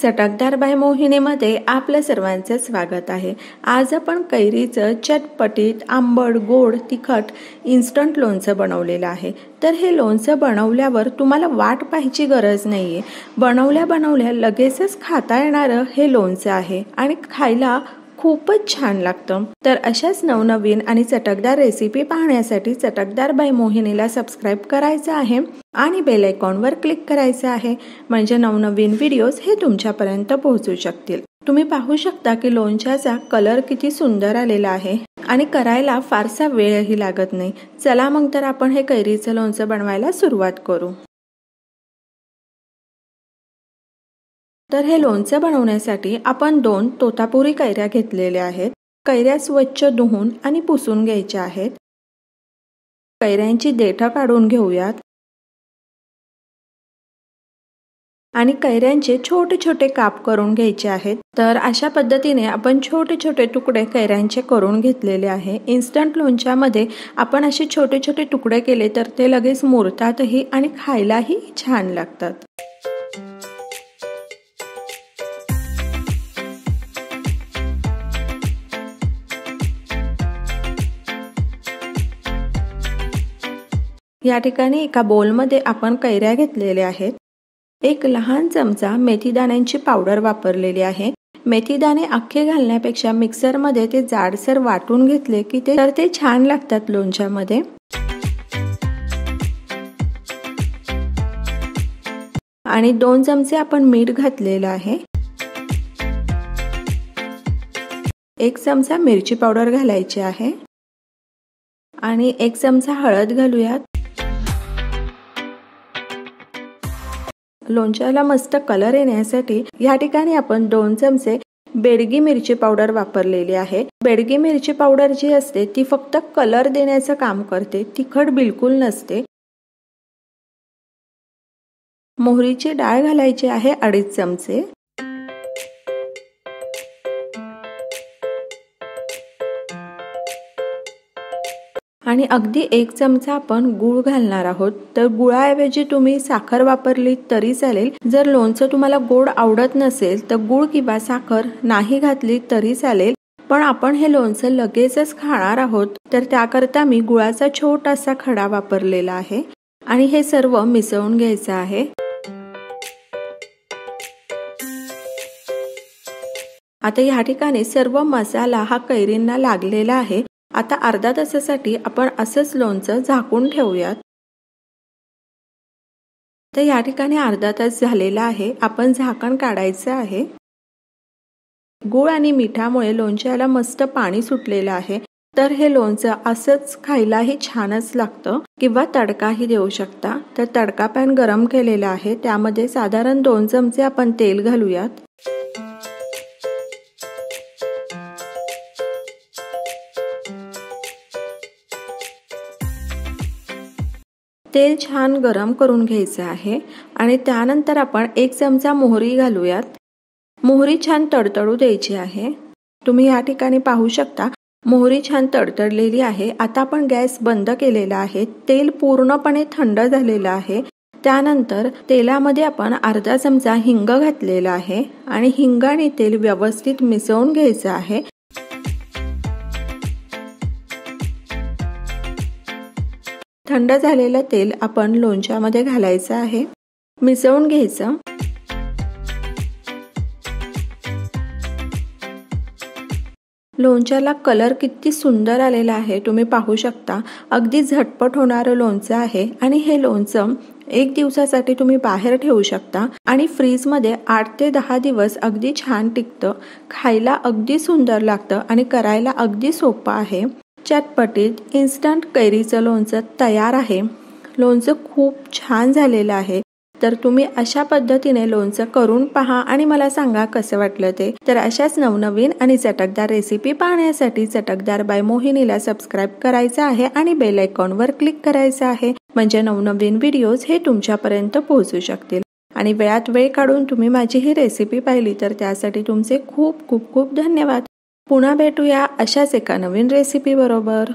चटकदार बाय मोहिनीमध्ये आपल्या सर्वांचे स्वागत आहे। आज आपण कैरीचं चटपटीत आंबट गोड तिखट इन्स्टंट लोणचं बनवलेलं आहे। तर हे लोणचं बनवल्यावर तुम्हाला वाट पाहायची गरज नाहीये। बनवल्या लगेचच खाता येणारं हे लोणचं आहे आणि खायला खूपच छान लागतं। तर अशाच नवनवीन आणि चटकदार रेसिपी पाहण्यासाठी चटकदार बाय मोहिनीला सबस्क्राइब करायचं आहे आणि बेल आयकॉनवर क्लिक करायचं आहे, म्हणजे नवनवीन व्हिडिओज हे तुमच्यापर्यंत पोहोचू शकतील। तुम्ही पाहू शकता की लोणच्याचा कलर किती सुंदर आलेला आहे आणि करायला फारसा वेळही लागत नाही। चला मग तर आपण हे कैरीचं लोणचं बनवायला सुरुवात करू। तर हे लोणचं बनवण्यासाठी आपण 2 तोतापुरी कैऱ्या घेतलेल्या आहेत। कैऱ्या स्वच्छ धुवून आणि पुसून घ्यायच्या आहेत। कैऱ्यांची देठं काढून घेऊयात आणि कैऱ्यांचे छोटे छोटे काप करून घ्यायचे आहेत। तर अशा पद्धतीने आपण छोटे छोटे तुकडे कैऱ्यांचे करून घेतलेले आहे। इन्स्टंट लोणच्यामध्ये आपण असे छोटे छोटे तुकडे केले तर ते लगेच मुरतातही आणि खायलाही छान लागतात। या ठिकाणी एका बोलमध्ये आपण कैऱ्या घेतलेल्या आहेत। एक लहान चमचा मेथीदाण्यांची पावडर वापरलेली आहे। मेथीदाणे अख्खे घालण्यापेक्षा मिक्सरमध्ये ते जाडसर वाटून घेतले की ते छान लागतात लोणच्यामध्ये। आणि 2 चमचे आपण मीठ घातलेलं आहे। 1 चमचा मिरची पावडर घालायची आहे आणि 1 चमचा हळद घालूयात। लोणच्याला मस्त कलर येण्यासाठी या ठिकाणी आपण 2 चमचे बेडगी मिरची पावडर वापरलेली आहे। बेडगी मिरची पावडर जी असते ती फक्त कलर देण्याचं काम करते, तिखट बिलकुल नसते। मोहरीची डाळ घालायची आहे 2.5 चमचे आणि अगदी 1 चमचा आपण गूळ घालणार आहोत। तर गुळाऐवजी तुम्ही साखर वापरली तरी चालेल। जर लोणचं तुम्हाला गोड आवडत नसेल तर गूळ किंवा साखर नाही घातली तरी चालेल, पण आपण हे लोणचं लगेचच खाणार आहोत तर त्याकरता मी गुळाचा छोटासा खडा वापरलेला आहे आणि हे सर्व मिसळून घ्यायचं आहे। आता या ठिकाणी सर्व मसाला हा कैरींना लागलेला आहे। आता अर्धा तासासाठी आपण असंच लोणचं झाकून ठेवूयात। तर या ठिकाणी अर्धा तास झालेला आहे, आपण झाकण काढायचं आहे। गूळ आणि मिठामुळे लोणच्याला मस्त पाणी सुटलेलं आहे। तर हे लोणचं असंच खायलाही छानच लागतं किंवा तडकाही देऊ शकता। तर तडका पॅन गरम केलेला आहे, त्यामध्ये साधारण 2 चमचे आपण तेल घालूयात। तेल छान गरम करून घ्यायचं आहे आणि त्यानंतर आपण 1 चमचा मोहरी घालूयात। मोहरी छान तडतडू द्यायची आहे। तुम्ही या ठिकाणी पाहू शकता मोहरी छान तडतडलेली आहे। आता आपण गॅस बंद केलेला आहे। तेल पूर्णपणे थंड झालेलं आहे। त्यानंतर तेलामध्ये आपण अर्धा चमचा हिंग घातलेला आहे आणि हिंग आणि तेल व्यवस्थित मिसळून घ्यायचं आहे। थंड झालेलं तेल आपण लोणच्यामध्ये घालायचं आहे, मिसळून घ्यायचं। लोणच्याला कलर किती सुंदर आलेला आहे तुम्ही पाहू शकता। अगदी झटपट होणारं लोणचं आहे आणि हे लोणचं 1 दिवसासाठी तुम्ही बाहेर ठेवू शकता आणि फ्रीजमध्ये 8 ते 10 दिवस अगदी छान टिकतं। खायला अगदी सुंदर लागतं आणि करायला अगदी सोपं आहे। चटपटीत इन्स्टंट कैरीचं लोणचं तयार आहे। लोणचं खूप छान झालेलं आहे। तर तुम्ही अशा पद्धतीने लोणचं करून पहा आणि मला सांगा कसं वाटलं ते। तर अशाच नवनवीन आणि चटकदार रेसिपी पाहण्यासाठी चटकदार बाय मोहिनीला सबस्क्राइब करायचं आहे आणि बेल आयकॉनवर क्लिक करायचं आहे, म्हणजे नवनवीन व्हिडिओज हे तुमच्यापर्यंत पोहोचू शकतील। आणि वेळात वेळ काढून तुम्ही माझी ही रेसिपी पाहिली तर त्यासाठी तुमचे खूप खूप खूप धन्यवाद। पुन्हा भेटूया अशाच एका नवीन रेसिपी बरोबर।